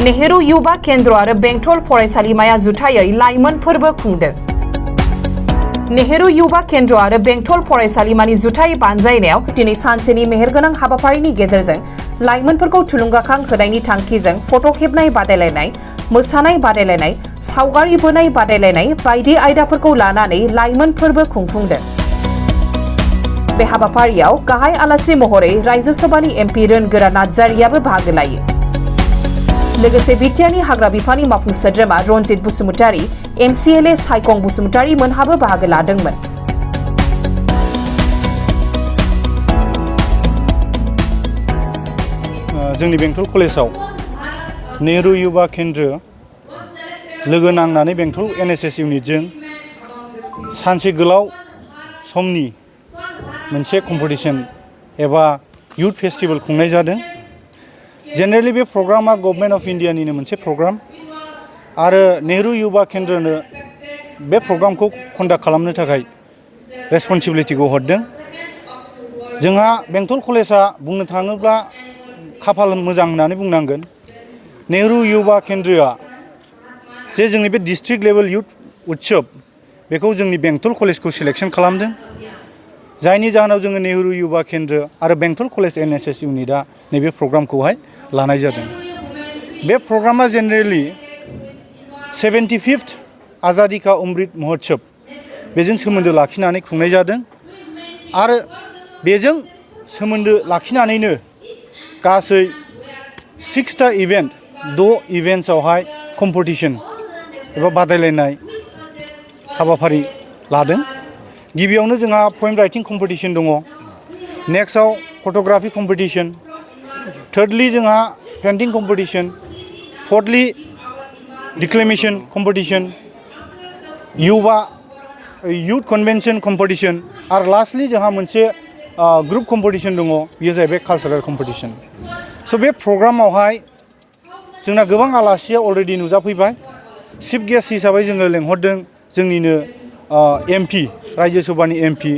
नेहरू युवा केन्द्र आरो बेंटल फरायसालिमाया जुथायै लाइमोन फोरबो खुंदों। नेहरू युवा केन्द्र आरो बेंटल फरायसालिमानि जुथाइ बानजायनायाव दिनै सानसेनि मेहेरगोनां हाबाफारिनि गेजेरजों लाइमोनफोरखौ थुलुंगाखां होनायनि थांखिजों फट' खेबनाय बादायलायनाय, मोसानाय बादायलायनाय, सावगारि बोनाय बादायलायनाय बायदि आयदाफोरखौ लानानै लाइमोन फोरबो खुंफुंदों। बे हाबाफारियाव गाहाय आलासि महरै रायजो सभानि एमपि रोनगोरा नार्जारियाबो बाहागो लायो। लोगोसे बिटिआरनि हाग्रा बिफाननि मावफुं सोद्रोमा रनजित बसुमतारी, एमसिएलए सायखं बसुमतारी मोनहाबो बाहागो लादोंमोन। जोंनि बेंटल कलेजाव नेहरू युवा केन्द्र लोगो नांनानै बेंटल एनएसएस इउनिटजों सानसे गोलाव समनि मोनसे कम्पिटिशन एबा यूथ फेस्टिवल खुंनाय जादों। जेनेरेलि बे प्रग्रामा गभर्नमेन्ट अफ इन्डियानिनो मोनसे प्रग्राम आरो नेहरू युवा केन्द्रनो बे प्रग्रामखौ कन्डाक्ट खालामनो थाखाय रेसपन्सिबिलिटिखौ हरदों। जोंहा बेंटल कलेजा बुंनो थाङोब्ला खाफाल मोजां होननानै बुंनांगोन। नेहरू युवा केन्द्रआ जे जोंनि बे डिस्ट्रिक्ट लेभेल यूथ उत्सव बेखौ जोंनि बेंटल कलेजखौ सिलेक्शन खालामदों। जायनि जाहोनाव जोङो नेहरू युवा केन्द्र आरो बेंटल कलेज एनएसएस इउनिटआ नैबे प्रग्रामखौहाय लानाय जादों। बे प्रग्रामा जेनेरेलि 75th आजादी का अमृत महोत्सव बेजों सोमोन्दो लाखिनानै खुंनाय जादों आरो बेजों सोमोन्दो लाखिनानैनो गासै 6टा इभेन्ट 6 इभेन्ट्सआवहाय कम्पिटिशन एबा बादायलायनाय हाबाफारि लादों। गिबियावनो जोंहा पएम राइटिं कम्पिटिशन दङ, नेक्स्टआव फट'ग्राफि कम्पिटिशन, थार्डलि जोंहा painting competition, fourthly declamation competition, youth convention competition आरो लास्टलि जोंहा मोनसे ग्रुप कम्पिटिशन दङ, बेयो जाहैबाय कालचारेल कम्पिटिशन। स' बे प्रग्रामावहाय जोंना गोबां आलासिया अलरेडि नुजाफैबाय। चिफ गेस्ट हिसाबै जोङो लेंहरदों जोंनिनो एमपि रायजो सभानि एमपि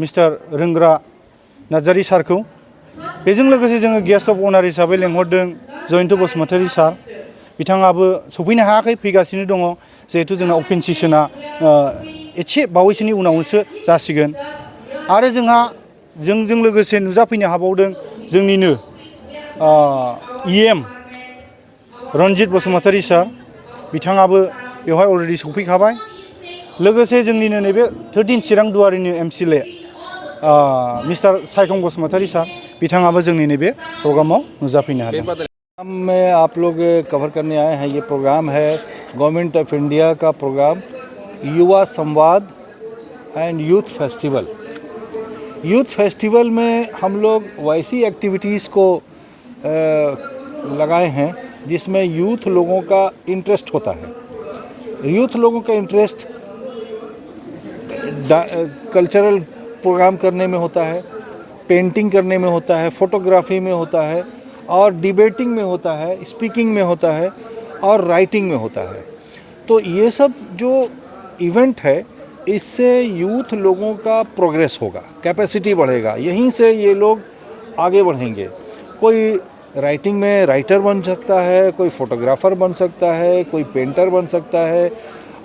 मिस्टार रोनगोरा नार्जारि सारखौ। बेजों लोगोसे जोङो गेस्ट अफ अनार हिसाबै लेंहरदों जयन्त बसुमतारी सार। बिथाङाबो सफैनो हायाखै, फैगासिनो दङ, जिहेथु जोंना अपेन सेसना एसे बावैसोनि उनावसो जासिगोन। आरो जोंहा जोंजों लोगोसे नुजाफैनो हाबावदों जोंनिनो इएम रनजित बसुमतारी सार। बिथाङाबो बेवहाय अलरेडि सफैखाबाय। लोगोसे जोंनिनो नैबे 13 चिरां दुवारिनि एमसिएलए मिस्टार सायखं बसुमतारी सार, बिथाङाबो जोंनि नैबे प्रग्रामाव नुजाफैनो हादों। में आप लोग कवर करने आए हैं। ये प्रोग्राम है गवर्नमेंट ऑफ इंडिया का प्रोग्राम युवा संवाद and youth festival. Youth festival में हम लोग वैसी एक्टिविटीज़ को लगाए हैं जिसमें यूथ लोगों का इंटरेस्ट होता है। यूथ लोगों का इंटरेस्ट कल्चरल प्रोग्राम करने में होता है, पेंटिंग करने में होता है, फोटोग्राफी में होता है और डिबेटिंग में होता है, स्पीकिंग में होता है और राइटिंग में होता है। तो ये सब जो इवेंट है इससे यूथ लोगों का प्रोग्रेस होगा, कैपेसिटी बढ़ेगा, यहीं से ये लोग आगे बढ़ेंगे। कोई राइटिंग में राइटर बन सकता है, कोई फोटोग्राफर बन सकता है, कोई पेंटर बन सकता है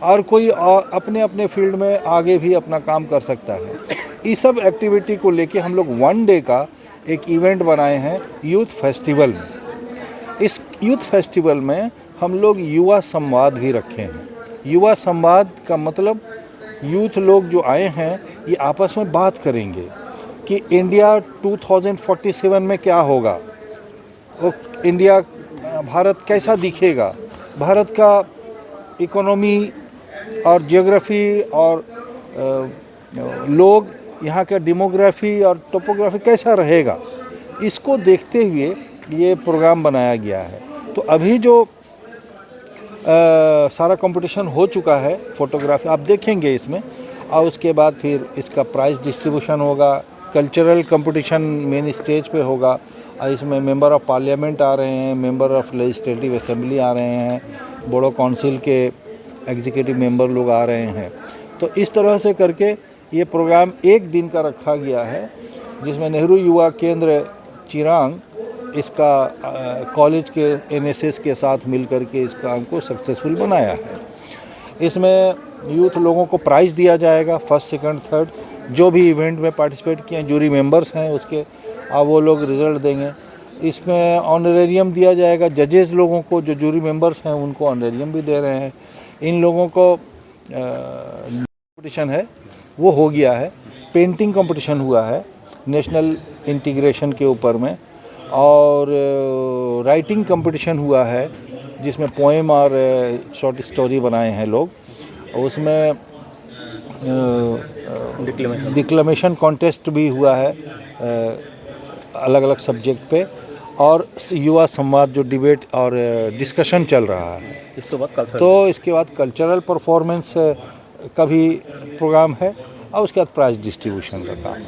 और कोई अपने अपने फील्ड में आगे भी अपना काम कर सकता है। इस सब एक्टिविटी को लेके हम लोग 1 डे का एक इवेंट बनाए हैं यूथ फेस्टिवल में। इस यूथ फेस्टिवल में हम लोग युवा संवाद भी रखे हैं। युवा संवाद का मतलब यूथ लोग जो आए हैं ये आपस में बात करेंगे कि इंडिया 2047 में क्या होगा, और इंडिया भारत कैसा दिखेगा, भारत का इकोनॉमी और जियोग्राफी और लोग यहाँ का डेमोग्राफी और टोपोग्राफी कैसा रहेगा, इसको देखते हुए ये प्रोग्राम बनाया गया है। तो अभी जो सारा कंपटीशन हो चुका है फोटोग्राफी आप देखेंगे इसमें, और उसके बाद फिर इसका प्राइज़ डिस्ट्रीब्यूशन होगा, कल्चरल कंपटीशन मेन स्टेज पे होगा और इसमें मेंबर ऑफ पार्लियामेंट आ रहे हैं, मेंबर ऑफ लेजिस्लेटिव असेंबली आ रहे हैं, बोडो काउंसिल के एग्जीक्यूटिव मेंबर लोग आ रहे हैं। तो इस तरह से करके ये प्रोग्राम 1 दिन का रखा गया है जिसमें नेहरू युवा केंद्र चिरांग इसका कॉलेज के एनएसएस के साथ मिलकर के इस काम को सक्सेसफुल बनाया है। इसमें यूथ लोगों को प्राइज़ दिया जाएगा, फर्स्ट सेकंड थर्ड, जो भी इवेंट में पार्टिसिपेट किए हैं, जूरी मेंबर्स हैं उसके, अब वो लोग रिजल्ट देंगे। इसमें ऑनरेरियम दिया जाएगा जजेस लोगों को, जो जूरी मेंबर्स हैं उनको ऑनरेरियम भी दे रहे हैं। इन लोगों को कंपटीशन है वो हो गया है, पेंटिंग कंपटीशन हुआ है नेशनल इंटीग्रेशन के ऊपर में, और राइटिंग कंपटीशन हुआ है जिसमें पोएम और शॉर्ट स्टोरी बनाए हैं लोग। उसमें डिक्लेमेशन कॉन्टेस्ट भी हुआ है अलग अलग सब्जेक्ट पे, और युवा संवाद जो डिबेट और डिस्कशन चल रहा है। इसके बाद कल्चरल परफॉर्मेंस का भी प्रोग्राम है, और उसके बाद प्राइज डिस्ट्रीब्यूशन का काम।